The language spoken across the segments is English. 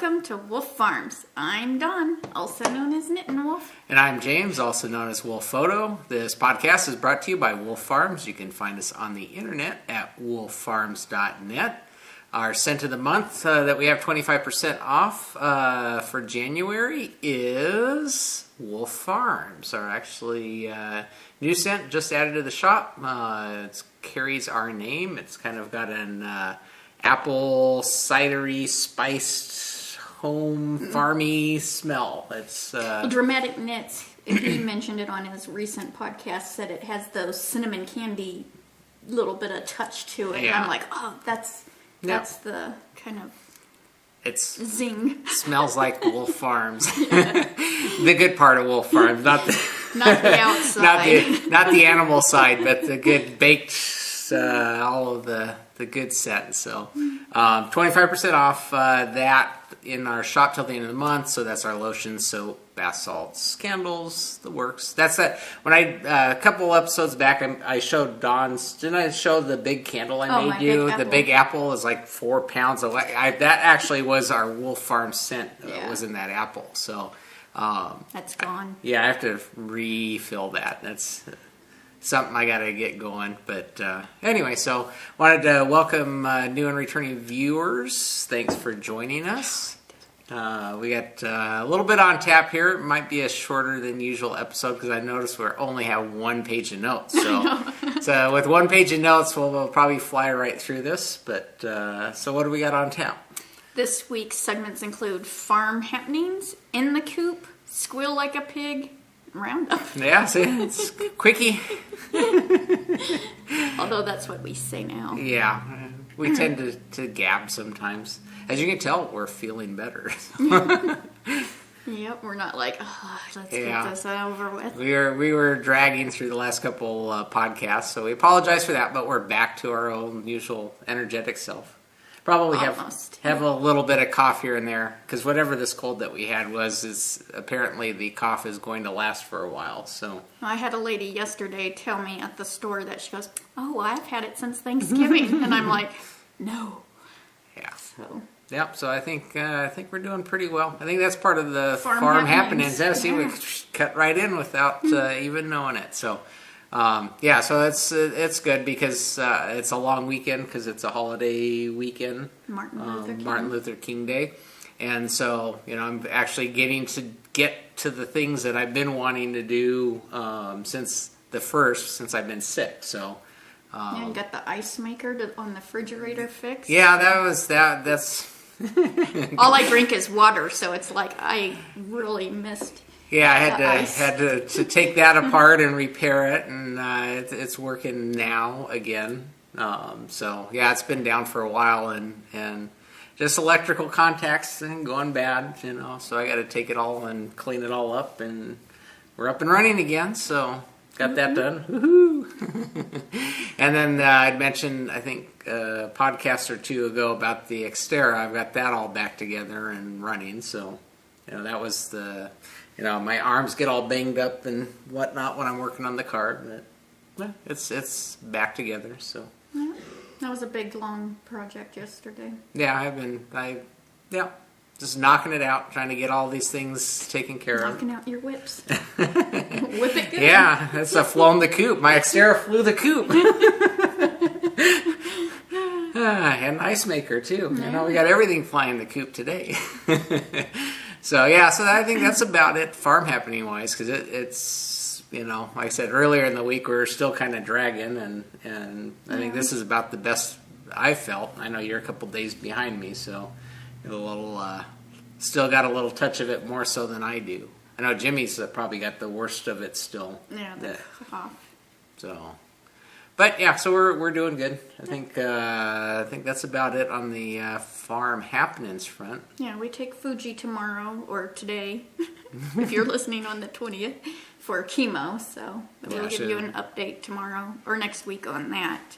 welcome to Wolf Farms. I'm Dawn, also known as Knittin' Wolf. And I'm James, also known as Wolf Photo. This podcast is brought to you by Wolf Farms. You can find us on the internet at wolffarms.net. Our scent of the month that we have 25% off for January is Wolf Farms. Our actually new scent just added to the shop. It carries our name. It's kind of got an apple cidery spiced home farmy smell. It's Dramatic Knits, he mentioned it on his recent podcast, said it has those cinnamon candy little bit of touch to it. Yeah. And I'm like, oh, that's the kind of zing. Smells like Wolf Farms. The good part of Wolf Farms, not the outside, not the animal side, but the good baked, all of the good scent. So 25% off that in our shop till the end of the month. So that's our lotions, soap, bath salts, candles, the works. That's that. When a couple episodes back, I showed Dawn's. Didn't I show the big candle I made you? The big apple is like 4 pounds of. That actually was our Wolf Farm scent. Was in that apple. So that's gone. Yeah, I have to refill that. That's something I got to get going. But anyway, so wanted to welcome new and returning viewers. Thanks for joining us. We got a little bit on tap here. It might be a shorter than usual episode because I noticed we only have 1 page of notes. So with 1 page of notes, we'll probably fly right through this. But so what do we got on tap? This week's segments include farm happenings, in the coop, squeal like a pig, roundup. Yeah, see, it's quickie. Although that's what we say now. Yeah, we tend to gab sometimes. As you can tell, we're feeling better. Yep, we're not like, let's get this over with. We were dragging through the last couple podcasts, so we apologize for that, but we're back to our own usual energetic self. Probably have a little bit of cough here and there, because whatever this cold that we had is apparently the cough is going to last for a while. So I had a lady yesterday tell me at the store that she goes, "Oh, I've had it since Thanksgiving," and I'm like, "No." Yeah. So I think we're doing pretty well. I think that's part of the farm happenings. Yeah, see, we cut right in without even knowing it. So. So it's good because it's a long weekend because it's a holiday weekend, Martin Luther King Day, and so I'm actually getting to get to the things that I've been wanting to do since I've been sick. So you got the ice maker on the refrigerator fixed. Yeah, that's all I drink is water, so it's like I really missed. Yeah, I had to take that apart and repair it, and it's working now again. It's been down for a while, and just electrical contacts and going bad, So I got to take it all and clean it all up, and we're up and running again. So got that done. Woohoo! And then I'd mentioned, I think, a podcast or two ago about the Xterra. I've got that all back together and running. So that was the. My arms get all banged up and whatnot when I'm working on the car, but it's back together. So that was a big, long project yesterday. Yeah, just knocking it out, trying to get all these things taken care of. Knocking out your whips. Whip it good. Yeah, that's flown the coop. My Xterra flew the coop. And ice maker too. Yeah. We got everything flying the coop today. So I think that's about it farm happening wise, because it's like I said earlier in the week, we're still kind of dragging, and I think this is about the best I felt. I know you're a couple days behind me, so a little still got a little touch of it more so than I do. I know Jimmy's probably got the worst of it still. Yeah, the cough. So. But so we're doing good. I think that's about it on the farm happenings front. Yeah, we take Fuji tomorrow or today, if you're listening on the 20th, for chemo. So we'll give you an update tomorrow or next week on that,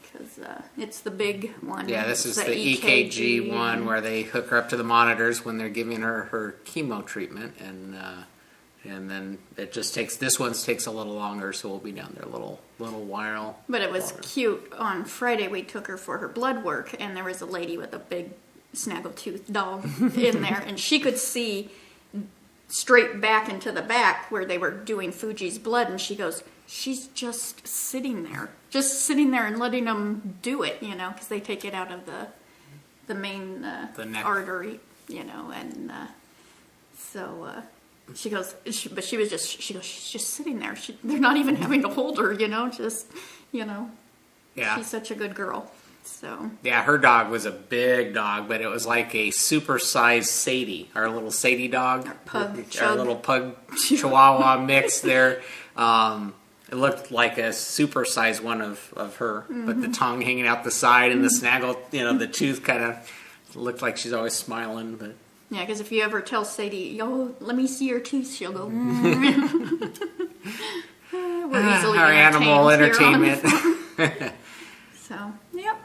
because it's the big one. Yeah, this is the EKG one where they hook her up to the monitors when they're giving her chemo treatment, and then it just takes a little longer, so we'll be down there a little while. But it was cute. On Friday, we took her for her blood work, and there was a lady with a big snaggletooth dog in there, and she could see straight back into the back where they were doing Fuji's blood, and she goes, she's just sitting there and letting them do it, because they take it out of the main artery, and so she goes, she's just sitting there. They're not even having to hold her, Yeah. She's such a good girl. So yeah, her dog was a big dog, but it was like a supersized Sadie, our little Sadie dog, our little pug Chihuahua mix there. It looked like a supersized one of her, but the tongue hanging out the side and the snaggle, the tooth kind of looked like she's always smiling. But yeah, because if you ever tell Sadie, "Yo, let me see your teeth," she'll go. We're easily our animal entertainment. So, yep.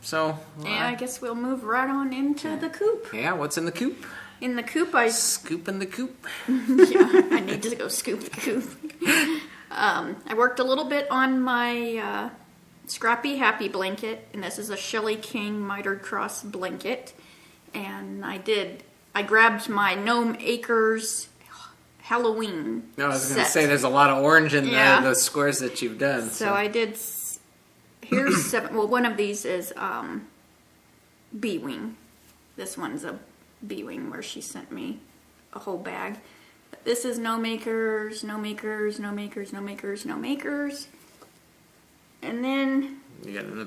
So, yeah, I guess we'll move right on into the coop. Yeah, what's in the coop? In the coop, Scooping the coop. Yeah, I need to go scoop the coop. I worked a little bit on my Scrappy Happy blanket, and this is a Shelley King mitered cross blanket. And I grabbed my Gnome Acres Halloween No, I was going set. to say there's a lot of orange in the squares that you've done. So I did. Here's 7. Well, one of these is B-Wing. This one's a B-Wing where she sent me a whole bag. But this is No Makers, No Makers, No Makers, No Makers, No Makers. And then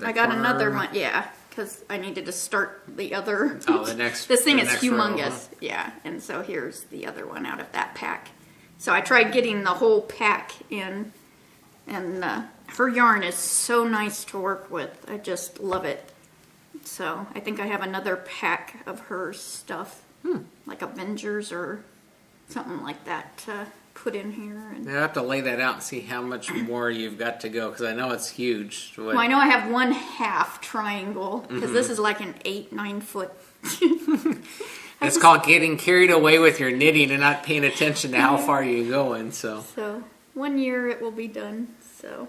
I got another one. Yeah, because I needed to start the other. Oh, the next. This thing is Row, humongous. huh? Yeah, and so here's the other one out of that pack. So I tried getting the whole pack in, and her yarn is so nice to work with. I just love it. So I think I have another pack of her stuff, like Avengers or something like that, to put in here. And I have to lay that out and see how much more you've got to go, because I know it's huge. well, I know I have 1/2 triangle, because this is like an 8-9 foot. It's called getting carried away with your knitting and not paying attention to how far you're going. So 1 year it will be done. So.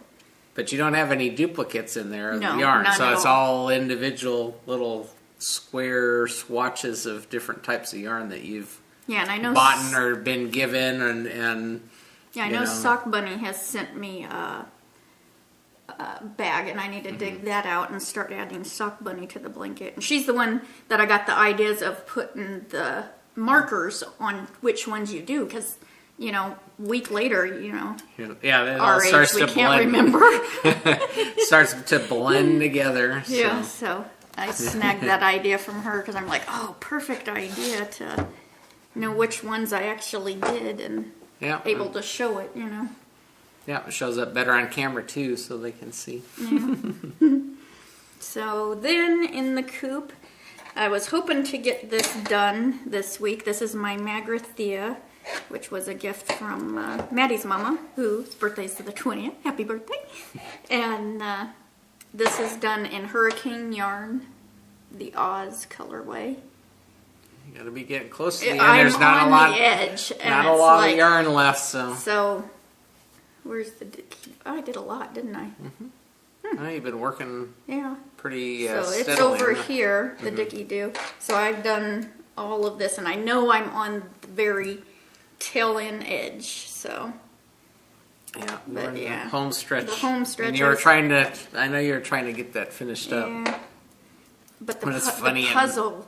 But you don't have any duplicates in there of No, the yarn, none so at it's all. all individual little square swatches of different types of yarn that you've Yeah, and I know bought or been given, and I know Sock Bunny has sent me a bag, and I need to dig that out and start adding Sock Bunny to the blanket. And she's the one that I got the ideas of putting the markers on which ones you do, because week later, yeah, it all our starts age, we to can't blend. remember. Starts to blend together. Yeah, So. so I snagged that idea from her, because I'm like, oh, perfect idea to know which ones I actually did and able to show it, Yeah, it shows up better on camera too, so they can see. Yeah. So then in the coop, I was hoping to get this done this week. This is my Magrathea, which was a gift from Maddie's mama, whose birthday's the 20th. Happy birthday. And this is done in Hurricane yarn, the Oz colorway. You gotta be getting close to the end. I'm There's not on a lot, the edge. And not a it's lot like, of yarn left, so. So, where's the dicky? Oh, I did a lot, didn't I? Oh, you've been working Yeah. pretty So steadily. it's over here, the dicky do. So I've done all of this, and I know I'm on the very tail end edge. So Yeah, but we're in yeah. the home stretch. The home stretch, And you were trying to, I know you were trying to get that finished up. yeah. But the, But it's funny the and- puzzle,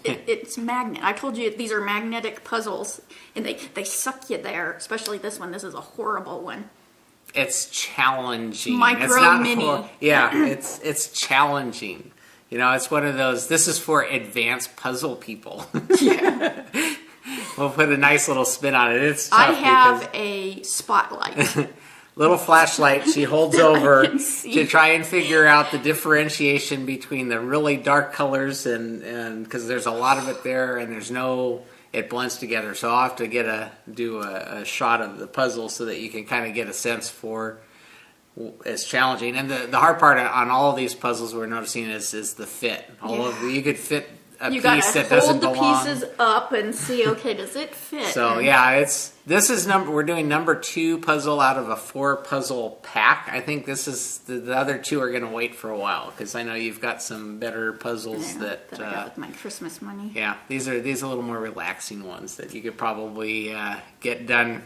it's magnet. I told you these are magnetic puzzles, and they suck you there. Especially this one. This is a horrible one. It's challenging. Micro it's not mini. it's challenging. It's one of those. This is for advanced puzzle people. Yeah. We'll put a nice little spin on it. It's tough I have because a spotlight. little flashlight she holds over can see. to try and figure out the differentiation between the really dark colors and because there's a lot of it there, and it blends together. So I'll have to do a shot of the puzzle so that you can kind of get a sense for. It's challenging, and the hard part on all of these puzzles we're noticing is the fit. You could fit you piece that doesn't belong. Hold the pieces up and see, okay, does it fit? So we're doing number 2 puzzle out of a 4 puzzle pack. I think this is the other 2 are going to wait for a while because I know you've got some better puzzles that I got with my Christmas money. Yeah, these are a little more relaxing ones that you could probably get done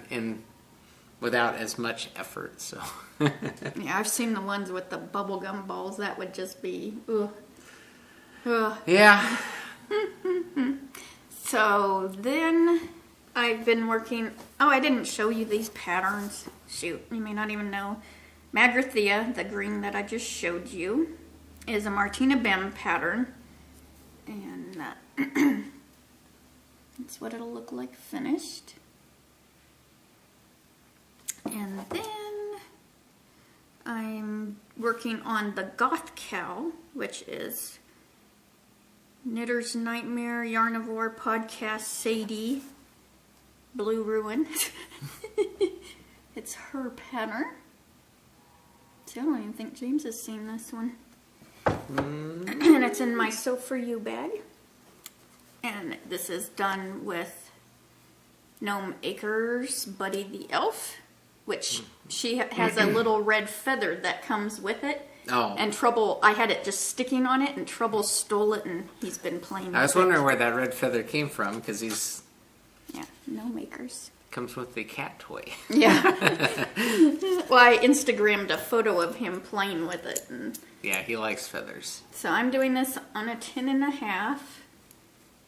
without as much effort. So yeah, I've seen the ones with the bubblegum balls. That would just be ugh. Ugh. Yeah. So then I've been working. Oh, I didn't show you these patterns. Shoot, you may not even know. Magrathea, the green that I just showed you, is a Martina Bem pattern. And that's what it'll look like finished. And then I'm working on the Goth Cow, which is Knitter's Nightmare, Yarnivore Podcast, Sadie, Blue Ruin. It's her pattern. See, I don't even think James has seen this one. And it's in my Sew For You bag. And this is done with Gnome Acres Buddy the Elf, which she has a little red feather that comes with it. Oh. And Trouble, I had it just sticking on it, and Trouble stole it, and he's been playing with it. I was wondering where that red feather came from, because he's... Yeah, Gnome Makers. Comes with the cat toy. Yeah. Well, I Instagrammed a photo of him playing with it. And yeah, he likes feathers. so I'm doing this on a 10.5,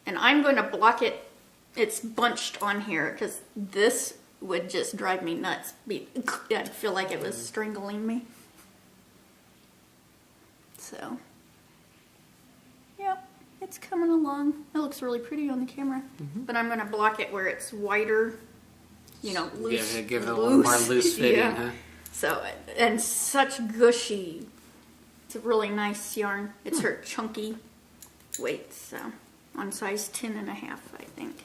and I'm going to block it. It's bunched on here, because this would just drive me nuts. I'd feel like it was strangling me. So, yep, it's coming along. It looks really pretty on the camera. But I'm going to block it where it's wider, loose. Give it a little more loose fitting, yeah. huh? So, and such gushy. It's a really nice yarn. It's her chunky weight, so on size 10.5, I think.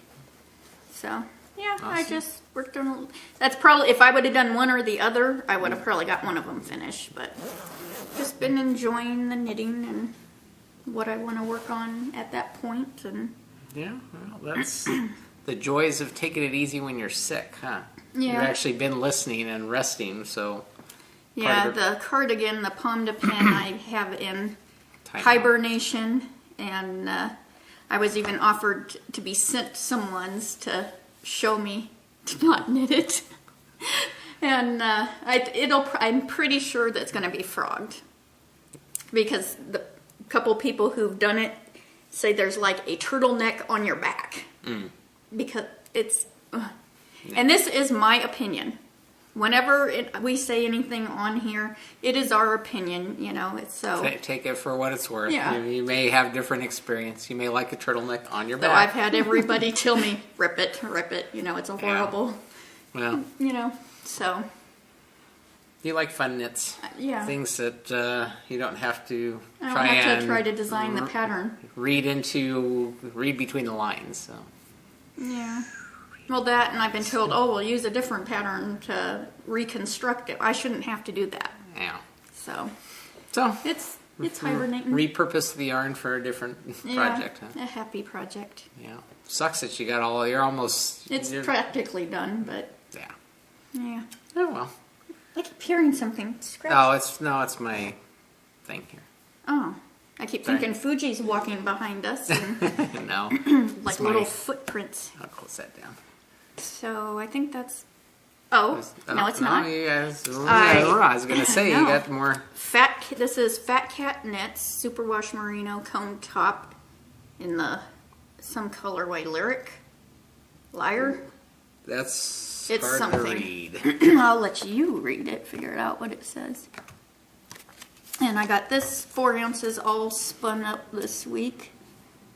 So, yeah, Awesome. I just worked on. That's probably, if I would have done one or the other, I would have probably got one of them finished. But just been enjoying the knitting and what I want to work on at that point. And yeah, well, that's the joys of taking it easy when you're sick, huh? yeah, You've actually been listening and resting, so. Yeah, the cardigan, the pomme de pin, I have in Time hibernation, and I was even offered to be sent some ones to show me to not knit it. And I'm pretty sure that's going to be frogged, because the couple people who've done it say there's like a turtleneck on your back, because it's. And this is my opinion. Whenever we say anything on here, it is our opinion, it's so. Take it for what it's worth. Yeah. You may have different experience. You may like a turtleneck on your So back. I've had everybody tell me, rip it, it's a horrible, Well, so. you like fun knits. Yeah. Things that you don't have to I don't have to try to design the pattern. read between the lines. So. Yeah. Well, that, and I've been told, we'll use a different pattern to reconstruct it. I shouldn't have to do that. Yeah. So it's hibernating. Repurpose the yarn for a different project. Huh? A happy project. Yeah. Sucks that you got It's practically done, but yeah. Yeah. Oh well. I keep hearing something. Scratch. It's my thing here. Oh. I keep thinking Fuji's walking behind us. And No. like little footprints. I'll close that down. So I think that's. No, it's not. Yes. I was going to say, you got more. This is Fat Cat Knits Superwash Merino Cone Top in some colorway Liar. It's hard something to read. I'll let you read it, figure it out what it says. And I got this 4 ounces all spun up this week.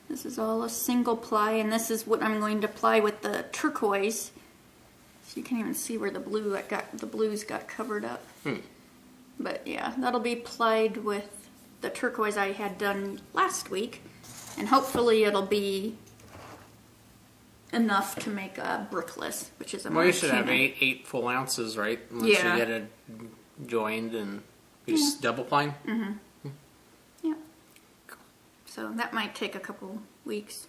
This is all a single ply, and this is what I'm going to ply with the turquoise. So you can't even see where the blues got covered up. But yeah, that'll be plied with the turquoise I had done last week, and hopefully it'll be enough to make a brookless, which is a Well, you should have 8 full ounces, right? Once you get it joined and you just double plying. Mm-hmm. Yeah. So that might take a couple weeks.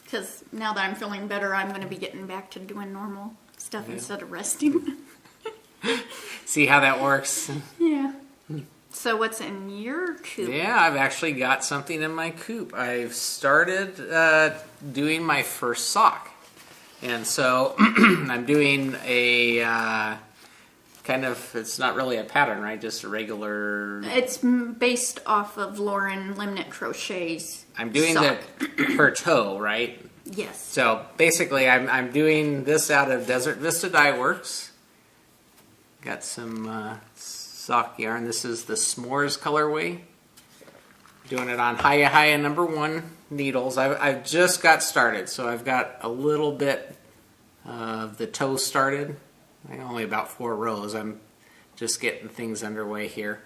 Because now that I'm feeling better, I'm going to be getting back to doing normal stuff instead of resting. See how that works? Yeah. So what's in your coop? Yeah, I've actually got something in my coop. I've started doing my first sock. And so I'm doing a kind of, it's not really a pattern, right? Just a regular... It's based off of Lauren Limnett Crochet's I'm doing sock. her toe, right? Yes. So basically I'm doing this out of Desert Vista Dye Works. Got some sock yarn. This is the S'mores colorway. Doing it on Hiya number 1 needles. I've just got started, so I've got a little bit of the toe started. Only about 4 rows. I'm just getting things underway here.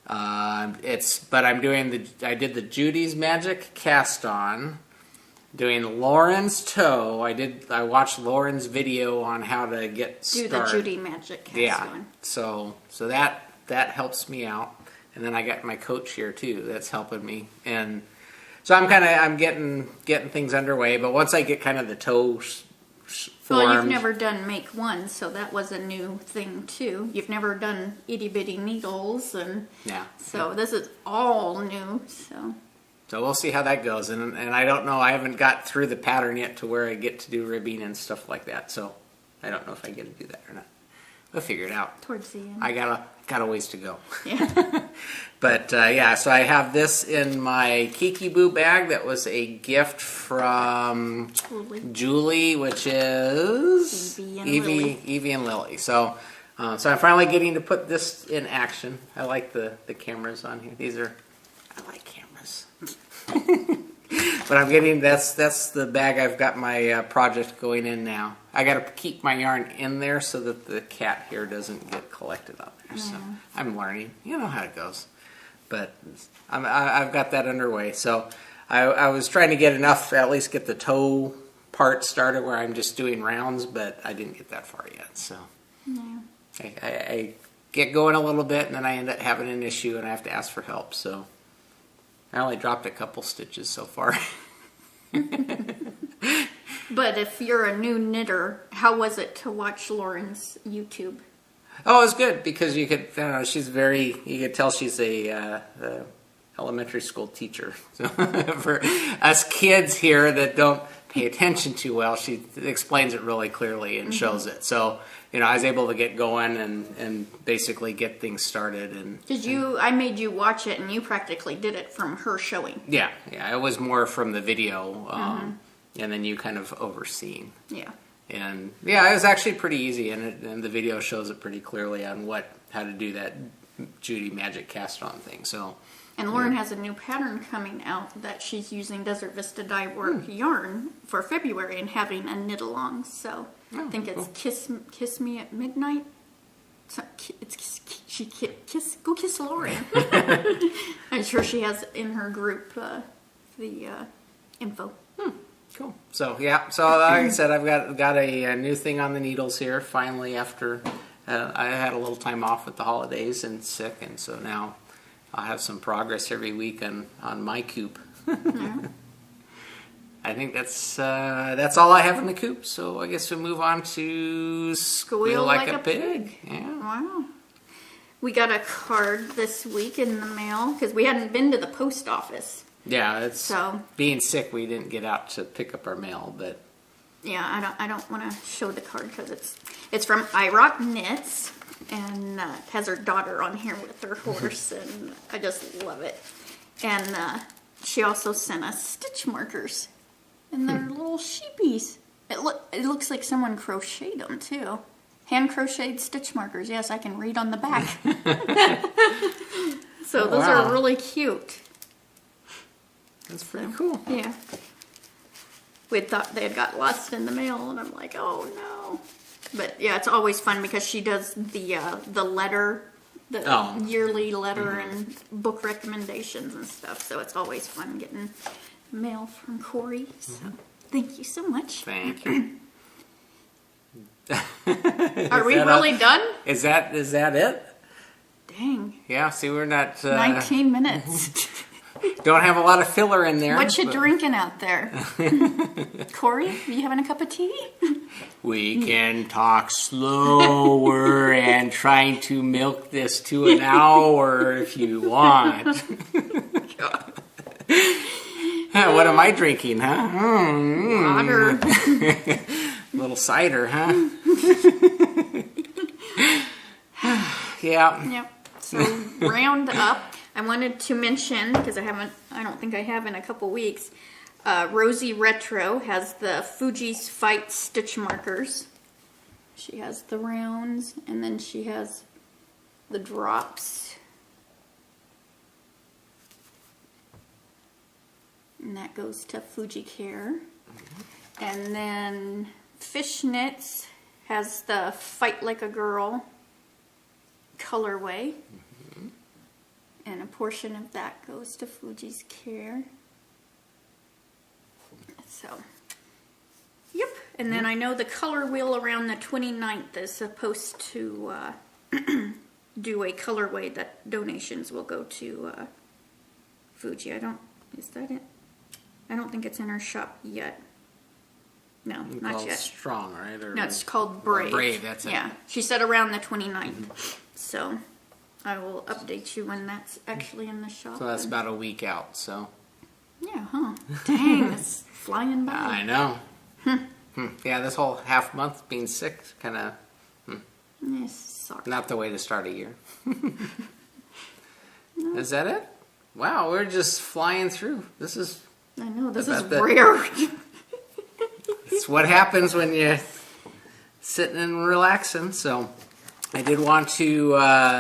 But I'm doing I did the Judy's Magic cast on. Doing Lauren's toe. I watched Lauren's video on how to get started. Do the Judy Magic cast on. So that helps me out. And then I got my coach here too. That's helping me. And so I'm getting things underway. But once I get kind of the toe formed. Well, you've never done make one, so that was a new thing too. You've never done itty bitty needles, and so this is all new. So we'll see how that goes. And I don't know. I haven't got through the pattern yet to where I get to do ribbing and stuff like that. So I don't know if I get to do that or not. We'll figure it out. Towards the end. I got a ways to go. Yeah. But so I have this in my Kiki Boo bag that was a gift from Julie, which is Evie and Lily. So I'm finally getting to put this in action. I like the cameras on here. I like cameras. But I'm getting that's the bag I've got my project going in now. I got to keep my yarn in there so that the cat hair doesn't get collected on there. So I'm learning. You know how it goes. But I've got that underway. So I was trying to get enough to at least get the toe part started where I'm just doing rounds, but I didn't get that far yet. So I get going a little bit, and then I end up having an issue, and I have to ask for help. So I only dropped a couple stitches so far. But if you're a new knitter, how was it to watch Lauren's YouTube? Oh, it was good because you could, you could tell she's a elementary school teacher. So for us kids here that don't pay attention too well, she explains it really clearly and shows it. So, I was able to get going and basically get things started. I made you watch it, and you practically did it from her showing. Yeah, it was more from the video, and then you kind of overseeing. Yeah. And it was actually pretty easy, and the video shows it pretty clearly on how to do that Judy Magic cast on thing. So, and Lauren has a new pattern coming out that she's using Desert Vista Dye Work yarn for February and having a knit along. So I think it's Kiss Me at Midnight. So go kiss Lauren. I'm sure she has in her group the info. Cool. So like I said, I've got a new thing on the needles here. Finally, after I had a little time off with the holidays and sick, and so now I'll have some progress every week on my coop. I think that's all I have in the coop. So I guess we'll move on to Squeal like a pig. Yeah. Wow. We got a card this week in the mail because we hadn't been to the post office. Yeah, being sick, we didn't get out to pick up our mail, but yeah, I don't want to show the card because it's from iRock Knits, and it has her daughter on here with her horse, and I just love it. And she also sent us stitch markers, and they're little sheepies. It looks like someone crocheted them too. Hand crocheted stitch markers. Yes, I can read on the back. So those are really cute. That's pretty cool. Yeah. We thought they had got lost in the mail, and I'm like, oh no. But yeah, it's always fun because she does the letter, yearly letter and book recommendations and stuff. So it's always fun getting mail from Corey. So thank you so much. Thank you. Are we really done? Is that it? Dang. Yeah. See, we're not 19 minutes. don't have a lot of filler in there. What you drinking out there? Corey, are you having a cup of tea? We can talk slower and trying to milk this to an hour if you want. What am I drinking, huh? Water. A little cider, huh? Yeah. Yep. So round up, I wanted to mention, because I don't think I have in a couple weeks, Rosie Retro has the Fuji's Fight stitch markers. She has the rounds, and then she has the drops. And that goes to Fuji Care. And then Fishnets has the Fight Like a Girl colorway. And a portion of that goes to Fuji's Care. So, yep. And then I know the color wheel around the 29th is supposed to do a colorway that donations will go to Fuji. Is that it? I don't think it's in our shop yet. No, not yet. Strong, right? No, it's called Brave. Brave, that's it. Yeah, she said around the 29th. So, I will update you when that's actually in the shop. So that's about a week out, so. Yeah, huh? Dang, it's flying by. I know. Yeah, this whole half month being sick, kind of Yes, sorry. not the way to start a year. No. Is that it? Wow, we're just flying through. I know, this is the- rare. It's what happens when you're sitting and relaxing. So I did want to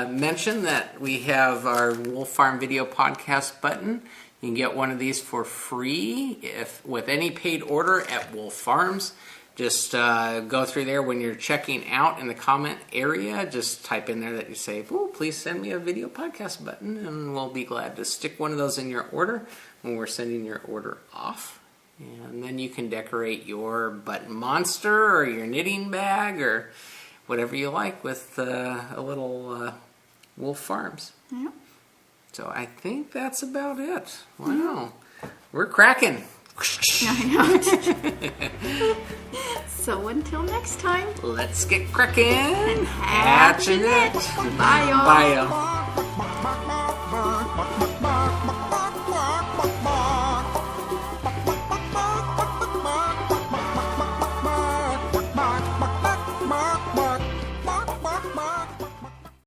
mention that we have our Wolf Farm Video Podcast button. You can get one of these for free with any paid order at Wolf Farms. Just go through there when you're checking out in the comment area. Just type in there that you say, "Oh, please send me a video podcast button," and we'll be glad to stick one of those in your order when we're sending your order off. And then you can decorate your button monster or your knitting bag or whatever you like with a little Wolf Farms. Yep. So I think that's about it. Wow. We're cracking. I know. So until next time. Let's get cracking. And hatching it. Bye, y'all. Bye, y'all.